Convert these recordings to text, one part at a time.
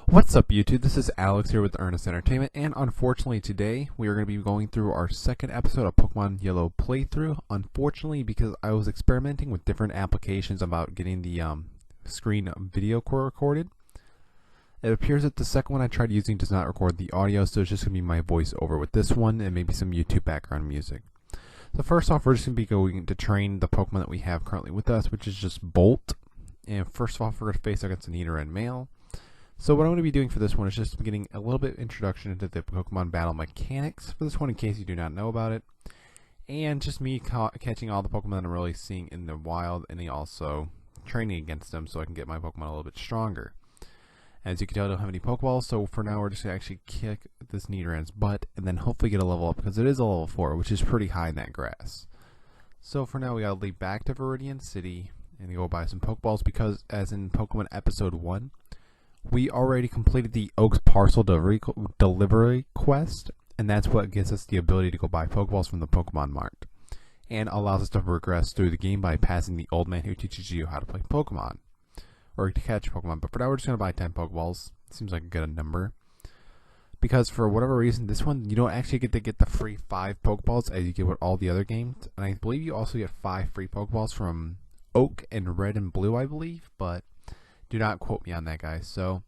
What's up, YouTube? This is Alex here with Earnest Entertainment, and unfortunately today we are going to be going through our second episode of Pokemon Yellow playthrough. Unfortunately, because I was experimenting with different applications about getting the screen video recorded, it appears that the second one I tried using does not record the audio, so it's just going to be my voice over with this one and maybe some YouTube background music. So first off, we're just going to be going to train the Pokemon that we have currently with us, which is just Bolt. And first off, we're going to face against a Nidoran male. So what I'm going to be doing for this one is just getting a little bit introduction into the Pokemon battle mechanics for this one in case you do not know about it. And just me catching all the Pokemon that I'm really seeing in the wild, and also training against them so I can get my Pokemon a little bit stronger. As you can tell, I don't have any Pokeballs, so for now we're just going to actually kick this Nidoran's butt and then hopefully get a level up, because it is a level 4, which is pretty high in that grass. So for now we got to leave back to Viridian City and go buy some Pokeballs, because as in Pokemon Episode 1, we already completed the Oaks Parcel delivery quest, and that's what gives us the ability to go buy Pokeballs from the Pokemon Mart, and allows us to progress through the game by passing the old man who teaches you how to play Pokemon, or to catch Pokemon. But for now we're just going to buy 10 Pokeballs. Seems like a good number, because for whatever reason this one you don't actually get to get the free 5 Pokeballs as you get with all the other games, and I believe you also get 5 free Pokeballs from Oak and Red and Blue, I believe, but do not quote me on that, guys. So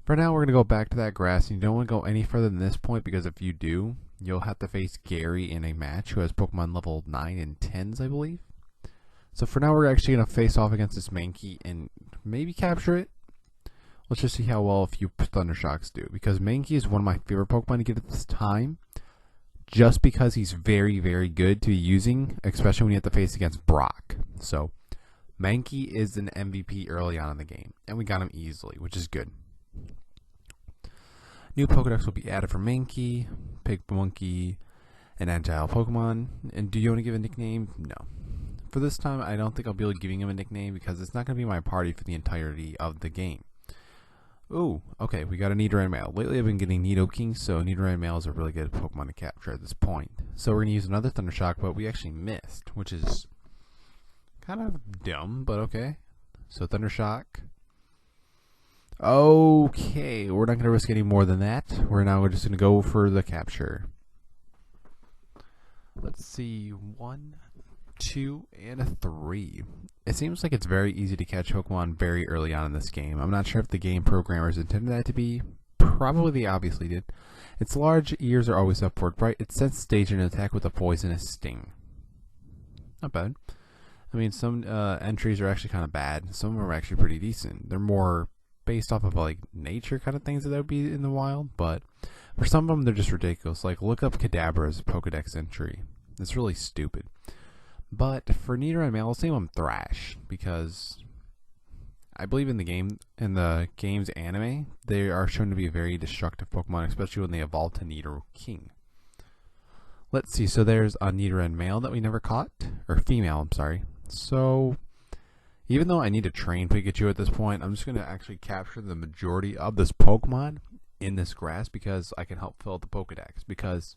for now we're going to go back to that grass, and you don't want to go any further than this point, because if you do, you'll have to face Gary in a match who has Pokemon level 9 and 10s, I believe. So for now we're actually going to face off against this Mankey and maybe capture it. Let's just see how well a few Thundershocks do, because Mankey is one of my favorite Pokemon to get at this time, just because he's very, very good to be using, especially when you have to face against Brock. So Mankey is an MVP early on in the game, and we got him easily, which is good. New Pokedex will be added for Mankey, Pig Monkey, and Agile Pokemon. And do you want to give a nickname? No. For this time, I don't think I'll be able to giving him a nickname, because it's not going to be my party for the entirety of the game. Ooh, okay, we got a Nidoran male. Lately I've been getting Nidoking, so Nidoran male is a really good Pokemon to capture at this point. So we're going to use another Thundershock, but we actually missed, which is kind of dumb, but okay. So Thundershock. Okay, we're not going to risk any more than that. We're just going to go for the capture. Let's see, 1, 2, and a 3. It seems like it's very easy to catch Pokemon very early on in this game. I'm not sure if the game programmers intended that to be. Probably they obviously did. Its large ears are always upward, right? It sends stage an attack with a poisonous sting. Not bad. I mean, some entries are actually kind of bad. Some of them are actually pretty decent. They're more based off of like nature kind of things that would be in the wild, but for some of them they're just ridiculous. Like, look up Kadabra's Pokedex entry. It's really stupid. But for Nidoran male, let's name him Thrash, because I believe in the game's anime, they are shown to be a very destructive Pokemon, especially when they evolve to Nidoking. Let's see, so there's a Nidoran male that we never caught, or female, I'm sorry. So even though I need to train Pikachu at this point, I'm just going to actually capture the majority of this Pokemon in this grass, because I can help fill the Pokedex. Because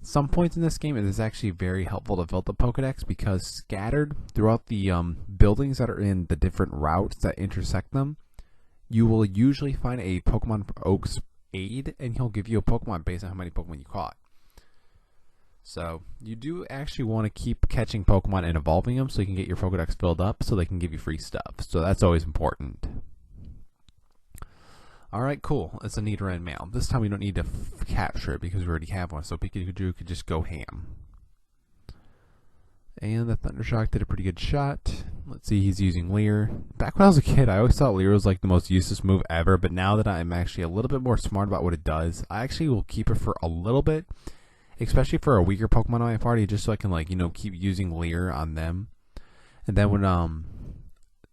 some points in this game it is actually very helpful to fill the Pokedex, because scattered throughout the buildings that are in the different routes that intersect them, you will usually find a Pokemon Oaks aid, and he'll give you a Pokemon based on how many Pokemon you caught. So you do actually want to keep catching Pokemon and evolving them so you can get your Pokedex filled up so they can give you free stuff. So that's always important. Alright, cool. It's a Nidoran male. This time we don't need to capture it because we already have one, so Pikachu could just go ham. And the Thundershock did a pretty good shot. Let's see, he's using Leer. Back when I was a kid, I always thought Leer was like the most useless move ever, but now that I'm actually a little bit more smart about what it does, I actually will keep it for a little bit, especially for a weaker Pokemon on my party, just so I can, like, keep using Leer on them. And then when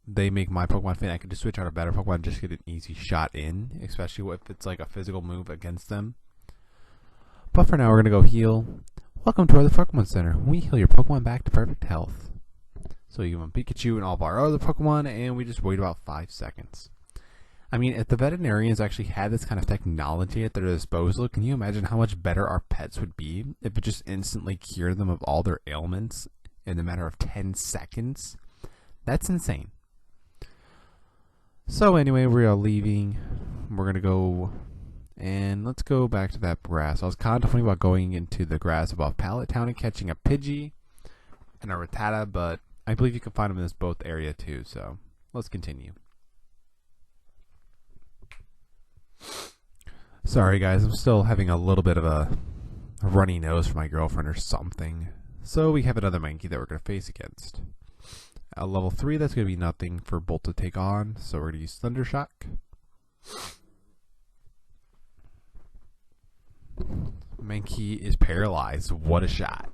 they make my Pokemon faint, I can just switch out a better Pokemon and just get an easy shot in, especially if it's like a physical move against them. But for now, we're going to go heal. Welcome to our Pokemon Center. We heal your Pokemon back to perfect health. So you give them Pikachu and all of our other Pokemon, and we just wait about 5 seconds. I mean, if the veterinarians actually had this kind of technology at their disposal, can you imagine how much better our pets would be if it just instantly cured them of all their ailments in a matter of 10 seconds? That's insane. So anyway, we are leaving. we're going to go, and let's go back to that grass. I was contemplating about going into the grass above Pallet Town and catching a Pidgey and a Rattata, but I believe you can find them in this both area too, so let's continue. Sorry guys, I'm still having a little bit of a runny nose for my girlfriend or something. So we have another Mankey that we're going to face against. At level 3, that's going to be nothing for Bolt to take on, so we're going to use Thundershock. Mankey is paralyzed. What a shot.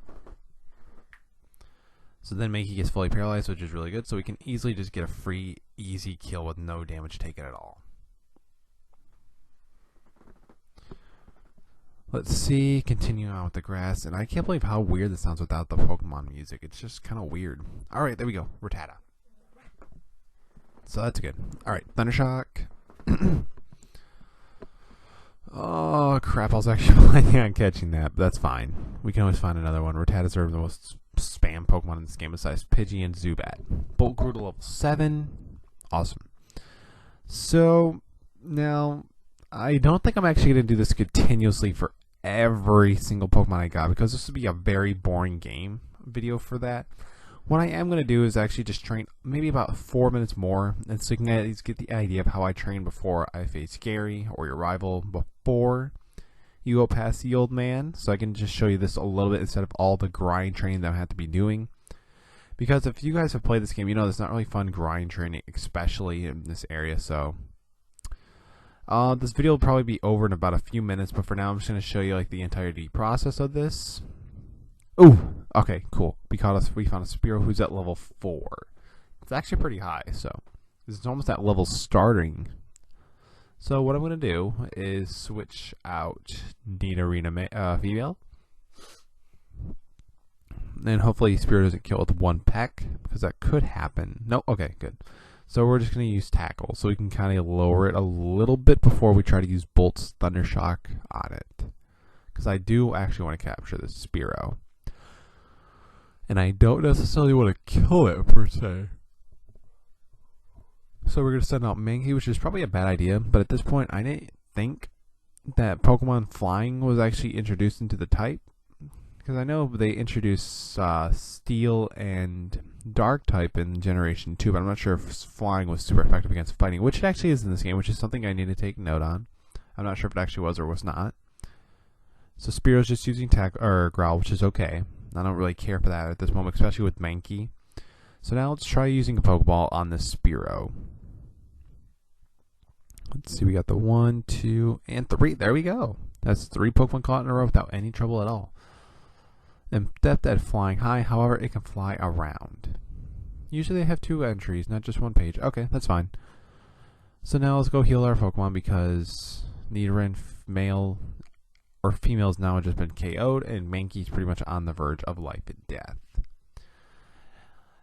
So then Mankey gets fully paralyzed, which is really good, so we can easily just get a free, easy kill with no damage taken at all. Let's see, continuing on with the grass, and I can't believe how weird this sounds without the Pokemon music. It's just kind of weird. Alright, there we go. Rattata. So that's good. Alright, Thundershock. Oh, crap. I was actually planning on catching that, but that's fine. We can always find another one. Rattatas are the most spam Pokemon in this game besides Pidgey and Zubat. Bolt grew to level 7. Awesome. So, now, I don't think I'm actually going to do this continuously for every single Pokemon I got, because this would be a very boring game video for that. What I am going to do is actually just train maybe about 4 minutes more, and so you can at least get the idea of how I train before I face Gary or your rival, before you go past the old man. So I can just show you this a little bit instead of all the grind training that I have to be doing. Because if you guys have played this game, you know it's not really fun grind training, especially in this area. So this video will probably be over in about a few minutes, but for now I'm just going to show you like the entirety process of this. Ooh, okay, cool. We found a Spearow who's at level 4. It's actually pretty high, so it's almost at level starting. So what I'm going to do is switch out Nidorina female. And hopefully Spearow doesn't kill with one peck, because that could happen. No, okay, good. So we're just going to use Tackle, so we can kind of lower it a little bit before we try to use Bolt's Thundershock on it. Because I do actually want to capture this Spearow. And I don't necessarily want to kill it, per se. So we're going to send out Mankey, which is probably a bad idea. But at this point, I didn't think that Pokemon Flying was actually introduced into the type. Because I know they introduced Steel and Dark type in Generation 2. But I'm not sure if Flying was super effective against fighting. Which it actually is in this game, which is something I need to take note on. I'm not sure if it actually was or was not. So Spearow's just using Growl, which is okay. I don't really care for that at this moment, especially with Mankey. So now let's try using a Pokeball on this Spearow. Let's see, we got the 1, 2, and 3. There we go. That's 3 Pokemon caught in a row without any trouble at all. And depth at flying high, however, it can fly around. Usually they have 2 entries, not just 1 page. Okay, that's fine. So now let's go heal our Pokemon because Nidoran male or female has now just been KO'd, and Mankey's pretty much on the verge of life and death.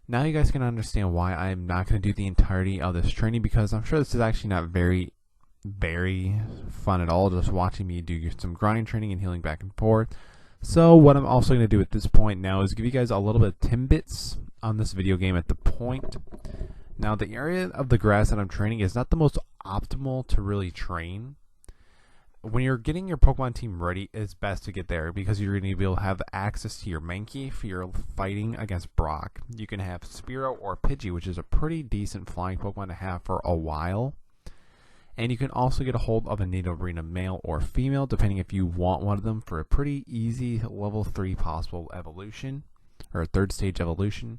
Now you guys can understand why I'm not going to do the entirety of this training, because I'm sure this is actually not very fun at all, just watching me do some grind training and healing back and forth. So what I'm also going to do at this point now is give you guys a little bit of Timbits on this video game at the point. Now the area of the grass that I'm training is not the most optimal to really train. When you're getting your Pokemon team ready, it's best to get there because you're going to be able to have access to your Mankey if you're fighting against Brock. You can have Spearow or Pidgey, which is a pretty decent flying Pokemon to have for a while. And you can also get a hold of a Nidorina male or female, depending if you want one of them, for a pretty easy level 3 possible evolution, or a 3rd stage evolution.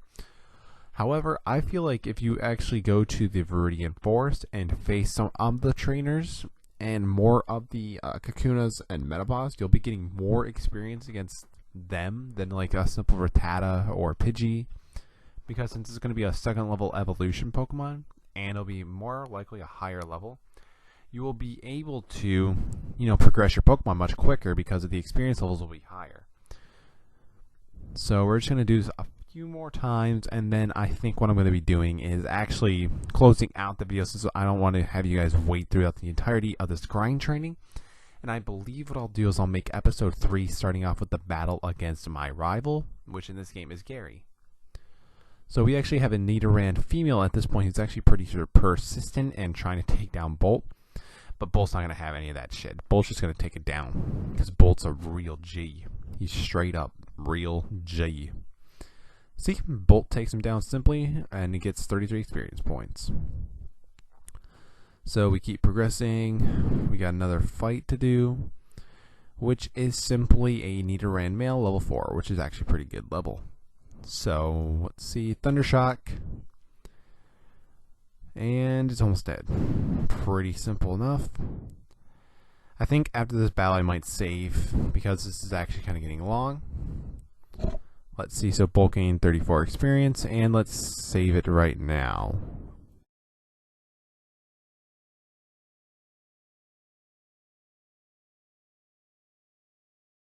However, I feel like if you actually go to the Viridian Forest and face some of the trainers and more of the Kakunas and Metaboss, you'll be getting more experience against them than like a simple Rattata or Pidgey, because since it's going to be a 2nd level evolution Pokemon and it'll be more likely a higher level, you will be able to, progress your Pokemon much quicker because of the experience levels will be higher. So we're just going to do this a few more times, and then I think what I'm going to be doing is actually closing out the video, so I don't want to have you guys wait throughout the entirety of this grind training. And I believe what I'll do is I'll make episode 3 starting off with the battle against my rival, which in this game is Gary. So we actually have a Nidoran female at this point who's actually pretty persistent and trying to take down Bolt. But Bolt's not going to have any of that shit. Bolt's just going to take it down. Because Bolt's a real G. He's straight up real G. See, Bolt takes him down simply, and he gets 33 experience points. So we keep progressing. We got another fight to do, which is simply a Nidoran male level 4, which is actually a pretty good level. So let's see, Thundershock, and it's almost dead. Pretty simple enough. I think after this battle I might save, because this is actually kind of getting long. Let's see, so Bolt gained 34 experience, and let's save it right now.